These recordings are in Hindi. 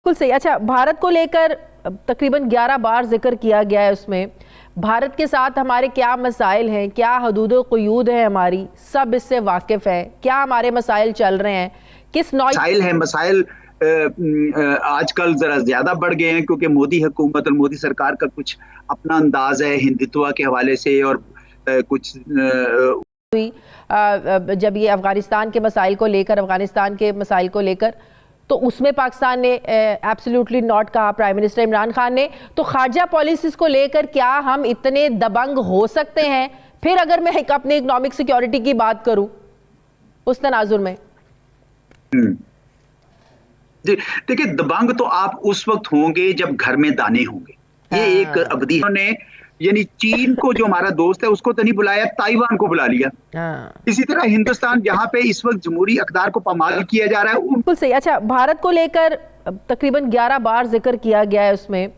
बिल्कुल सही। अच्छा, भारत को लेकर तकरीबन 11 बार जिक्र किया गया है। उसमें भारत के साथ हमारे क्या मसाइल हैं, क्या हदूद व क़ुयूद है हमारी, सब इससे वाकिफ़ है। क्या हमारे मसाइल चल रहे हैं, किस मसाइल हैं। मसाइल आजकल जरा ज्यादा बढ़ गए हैं क्योंकि मोदी हुकूमत और मोदी सरकार का कुछ अपना अंदाज है हिंदुत्व के हवाले से और कुछ हुई जब ये अफगानिस्तान के मसाइल को लेकर तो उसमें पाकिस्तान ने एब्सोल्युटली नॉट कहा, प्राइम मिनिस्टर इमरान खान ने। तो खारजा पॉलिसीज को लेकर क्या हम इतने दबंग हो सकते हैं? फिर अगर मैं अपनी इकोनॉमिक सिक्योरिटी की बात करूं उस तनाजुर में। देखिए, दबंग तो आप उस वक्त होंगे जब घर में दाने होंगे। ये एक अवधि ने, यानी चीन को जो हमारा दोस्त है उसको तो नहीं बुलाया, ताइवान को बुला लिया। इसी तरह हिंदुस्तान जहां पे इस वक्त जमहूरी अक़दार को पामाल किया जा रहा है। बिल्कुल सही। अच्छा, भारत को लेकर तकरीबन 11 बार जिक्र किया गया है। उसमें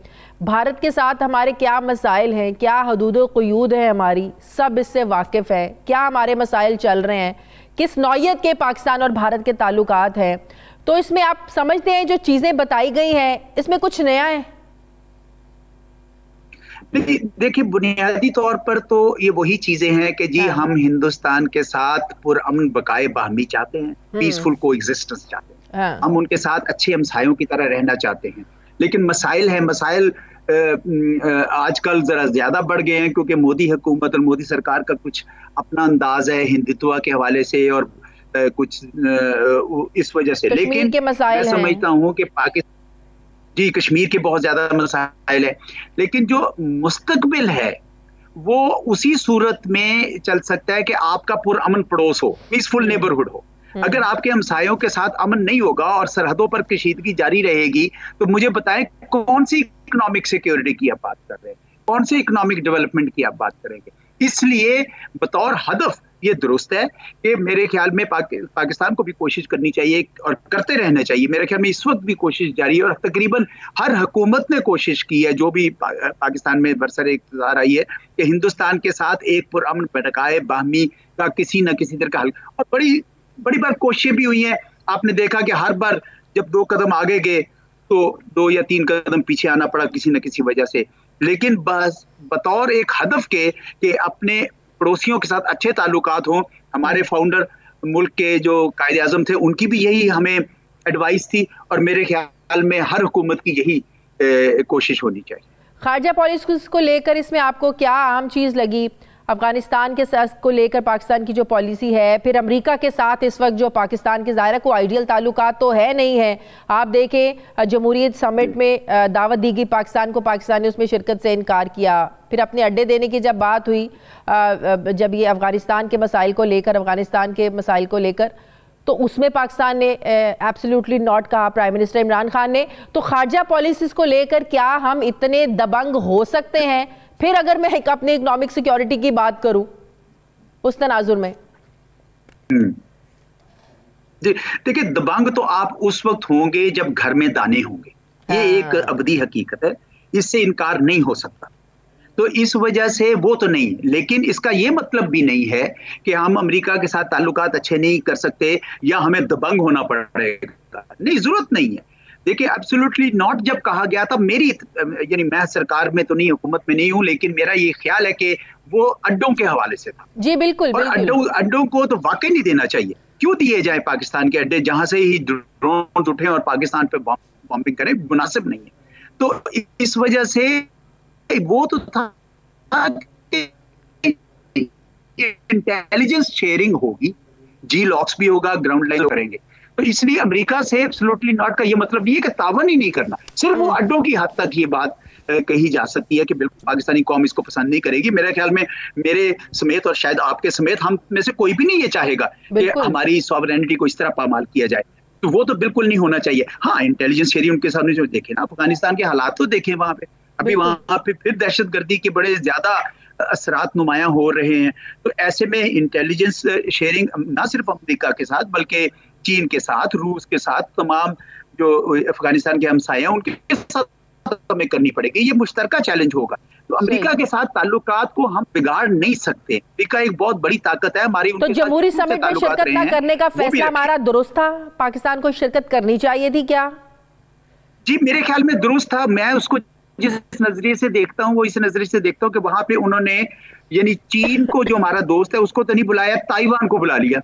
भारत के साथ हमारे क्या मसाइल हैं, क्या हदूद व क़ुयूद है हमारी, सब इससे वाकिफ़ है। क्या हमारे मसाइल चल रहे हैं, किस नौइयत के पाकिस्तान और भारत के ताल्लुकात हैं। तो इसमें आप समझते हैं जो चीज़ें बताई गई हैं इसमें कुछ नया है? देखिए, बुनियादी तौर पर तो ये वही चीजें हैं कि जी हम हिंदुस्तान के साथ पुरअमन बकाए बाहमी चाहते हैं, पीसफुल कोएग्जिस्टेंस चाहते हैं। हम उनके साथ अच्छे हमसायों की तरह रहना चाहते हैं। लेकिन मसाइल हैं। मसाइल आजकल जरा ज्यादा बढ़ गए हैं क्योंकि मोदी हुकूमत और मोदी सरकार का कुछ अपना अंदाज है हिंदुत्व के हवाले से और कुछ इस वजह से। लेकिन मैं समझता हूँ कि पाकिस्तान, जी, कश्मीर के बहुत ज्यादा मसाइल है, लेकिन जो मुस्तकबिल है वो उसी सूरत में चल सकता है कि आपका पुरअमन पड़ोस हो, पीसफुल नेबरहुड हो। अगर आपके हमसायों के साथ अमन नहीं होगा और सरहदों पर कशीदगी जारी रहेगी तो मुझे बताएं कौन सी इकोनॉमिक सिक्योरिटी की आप बात कर रहे हैं, कौन सी इकोनॉमिक डेवलपमेंट की आप बात करेंगे। इसलिए बतौर हदफ ये दुरुस्त है कि मेरे ख्याल में पाकिस्तान को भी कोशिश करनी चाहिए और करते रहना चाहिए। मेरे ख्याल में इस वक्त भी कोशिश जारी है और तकरीबन हर हुकूमत ने कोशिश की है जो भी पाकिस्तान में बरसरे इक़्तिदार आई है कि हिंदुस्तान के साथ एक पुरअमन बकाए बाहमी का किसी न किसी तरह का हल। और बड़ी बार कोशिशें भी हुई हैं। आपने देखा कि हर बार जब 2 कदम आगे गए तो 2 या 3 कदम पीछे आना पड़ा किसी न किसी वजह से। लेकिन बस बतौर एक हदफ के कि अपने पड़ोसियों के साथ अच्छे ताल्लुकात हों। हमारे फाउंडर मुल्क के जो कायदे आज़म थे उनकी भी यही हमें एडवाइस थी और मेरे ख्याल में हर हुकूमत की यही कोशिश होनी चाहिए। खारजा पॉलिसी को लेकर इसमें आपको क्या अहम चीज़ लगी? अफगानिस्तान के साथ को लेकर पाकिस्तान की जो पॉलिसी है, फिर अमेरिका के साथ इस वक्त जो पाकिस्तान के ज़ाहिर को आइडियल ताल्लुकात तो है नहीं है। आप देखें जमहूरियत समिट में दावत दी गई पाकिस्तान को, पाकिस्तान ने उसमें शिरकत से इनकार किया। फिर अपने अड्डे देने की जब बात हुई, जब ये अफगानिस्तान के मसाइल को लेकर तो उसमें पाकिस्तान ने एब्सोल्युटली नॉट कहा, प्राइम मिनिस्टर इमरान खान ने। तो खारजा पॉलिसीज को लेकर क्या हम इतने दबंग हो सकते हैं? फिर अगर मैं अपनी इकोनॉमिक सिक्योरिटी की बात करूं उस तनाजुर में। देखिए, दबंग तो आप उस वक्त होंगे जब घर में दाने होंगे। ये एक अवधि हकीकत है, इससे इनकार नहीं हो सकता। तो इस वजह से वो तो नहीं, लेकिन इसका ये मतलब भी नहीं है कि हम अमेरिका के साथ ताल्लुकात अच्छे नहीं कर सकते या हमें दबंग होना पड़ेगा। नहीं, जरूरत नहीं है। देखिए, एब्सोल्युटली नॉट जब कहा गया था, मेरी यानी मैं सरकार में तो नहीं, हुकूमत में नहीं हूं, लेकिन मेरा ये ख्याल है कि वो अड्डों के हवाले से था। जी बिल्कुल, और अड्डों को तो वाकई नहीं देना चाहिए। क्यों दिए जाए पाकिस्तान के अड्डे जहां से ही ड्रोन उठे और पाकिस्तान पे बॉम्बिंग करें? मुनासिब नहीं है। तो इस वजह से वो तो था इंटेलिजेंस शेयरिंग होगी, जी लॉक्स भी होगा, ग्राउंड लाइन करेंगे। तो इसलिए अमेरिका से एब्सोल्युटली नॉट का ये मतलब नहीं है कि तावन ही नहीं करना। सिर्फ वो अड्डों की हद तक ये बात कही जा सकती है कि बिल्कुल पाकिस्तानी कौम इसको पसंद नहीं करेगी। मेरे ख्याल में मेरे समेत और शायद आपके समेत हम में से कोई भी नहीं ये चाहेगा कि हमारी सॉवरेनिटी को इस तरह पामाल किया जाए। तो वो तो बिल्कुल नहीं होना चाहिए। हाँ, इंटेलिजेंस शेयरिंग उनके सामने जो देखे ना, अफगानिस्तान के हालात तो देखे वहां पे, अभी वहां पे फिर दहशतगर्दी के बड़े ज्यादा असरात नुमाया हो रहे हैं। तो ऐसे में इंटेलिजेंस शेयरिंग ना सिर्फ अमेरिका के साथ बल्कि चीन के साथ, रूस के साथ, तमाम जो अफगानिस्तान के हमसाए हैं उनके साथ हमें करनी पड़ेगी। ये मुश्तरका चैलेंज होगा। तो अमेरिका के साथ ताल्लुकात को हम बिगाड़ नहीं सकते। अमेरिका एक बहुत बड़ी ताकत है हमारी। तो जमहूरी समिट में शिरकत न करने का फैसला हमारा दुरुस्त था? पाकिस्तान को शिरकत करनी चाहिए थी क्या? जी मेरे ख्याल में दुरुस्त था। मैं उसको जिस नजरिए से देखता हूँ वो इस नजरिए से देखता हूँ कि वहां पे उन्होंने यानी चीन को, जो हमारा दोस्त है, उसको तो नहीं बुलाया, ताइवान को बुला लिया।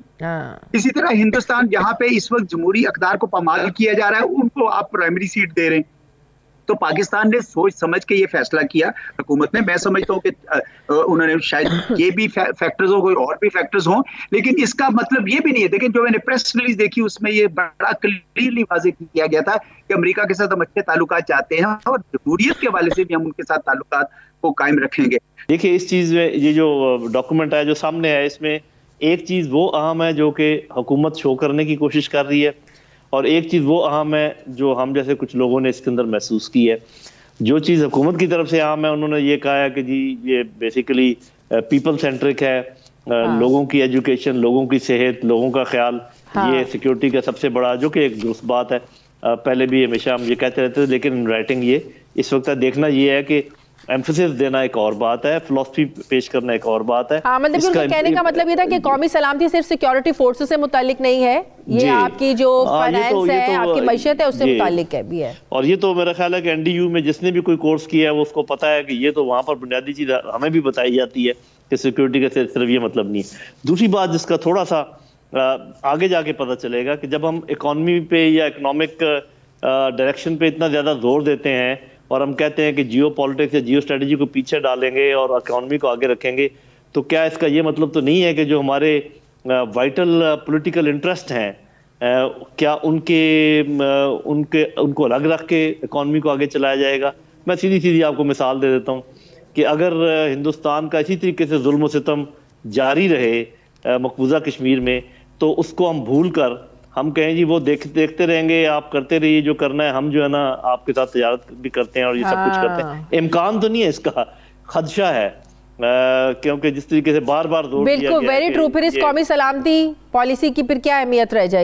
इसी तरह हिंदुस्तान जहां पे इस वक्त जमहूरी अक़दार को पामाल किया जा रहा है, उनको आप प्राइमरी सीट दे रहे हैं। तो पाकिस्तान ने सोच समझ के ये फैसला किया, हुकूमत ने। मैं समझता हूँ कि उन्होंने शायद ये भी फैक्टर्स हो, कोई और भी फैक्टर्स हों, लेकिन इसका मतलब ये भी नहीं है। लेकिन जो मैंने प्रेस रिलीज देखी उसमें ये बड़ा क्लियरली वाज़ेह किया गया था कि अमेरिका के साथ हम अच्छे ताल्लुकात चाहते हैं और जमहूरियत के हवाले से भी हम उनके साथ ताल्लुकात को कायम रखेंगे। देखिए इस चीज में ये जो डॉक्यूमेंट है जो सामने है, इसमें एक चीज वो अहम है जो कि हुकूमत शो करने की कोशिश कर रही है, और एक चीज़ वो अहम है जो हम जैसे कुछ लोगों ने इसके अंदर महसूस की है। जो चीज़ हुकूमत की तरफ से अहम है, उन्होंने ये कहा है कि जी ये बेसिकली पीपल सेंट्रिक है, लोगों की एजुकेशन, लोगों की सेहत, लोगों का ख्याल, ये सिक्योरिटी का सबसे बड़ा, जो कि एक दुरुस्त बात है। पहले भी हमेशा हम ये कहते रहते थे, लेकिन इन राइटिंग ये इस वक्त देखना ये है कि एम्फेसिस देना एक और बात है, फिलॉसफी पेश करना एक और बात है। हाँ, मतलब उनके कहने का मतलब ये था कि कौमी सलामती सिर्फ सिक्योरिटी फोर्सेस से मुतालिक नहीं है, ये आपकी जो फाइनेंस है, आपकी मईशत है, उससे मुतालिक है भी है। और ये तो मेरा ख्याल है कि एनडीयू में जिसने भी कोई कोर्स किया है वो उसको पता है कि ये तो वहाँ पर बुनियादी चीज हमें भी बताई जाती है कि सिक्योरिटी का सिर्फ ये मतलब नहीं है। दूसरी बात जिसका थोड़ा सा आगे जाके पता चलेगा कि जब हम इकोनॉमी पे या इकोनॉमिक डायरेक्शन पे इतना ज्यादा जोर देते हैं और हम कहते हैं कि जियो पॉलिटिक्स या जियो स्ट्रेटेजी को पीछे डालेंगे और इकोनॉमी को आगे रखेंगे, तो क्या इसका ये मतलब तो नहीं है कि जो हमारे वाइटल पॉलिटिकल इंटरेस्ट हैं, क्या उनको अलग रख के इकोनॉमी को आगे चलाया जाएगा? मैं सीधी सीधी आपको मिसाल दे देता हूँ कि अगर हिंदुस्तान का इसी तरीके से जुल्म और सितम जारी रहे मकबूजा कश्मीर में, तो उसको हम भूल कर हम कहें जी वो देखते रहेंगे, आप करते रहिए जो करना है, हम जो है ना आपके साथ तजारत भी करते हैं और ये सब कुछ करते हैं। इम्कान तो नहीं है, इसका खदशा है, क्योंकि जिस तरीके से बार बार जोर दिया गया है। बिल्कुल, वेरी ट्रू। फिर इस कौमी सलामती पॉलिसी की फिर क्या अहमियत रह जाएगी?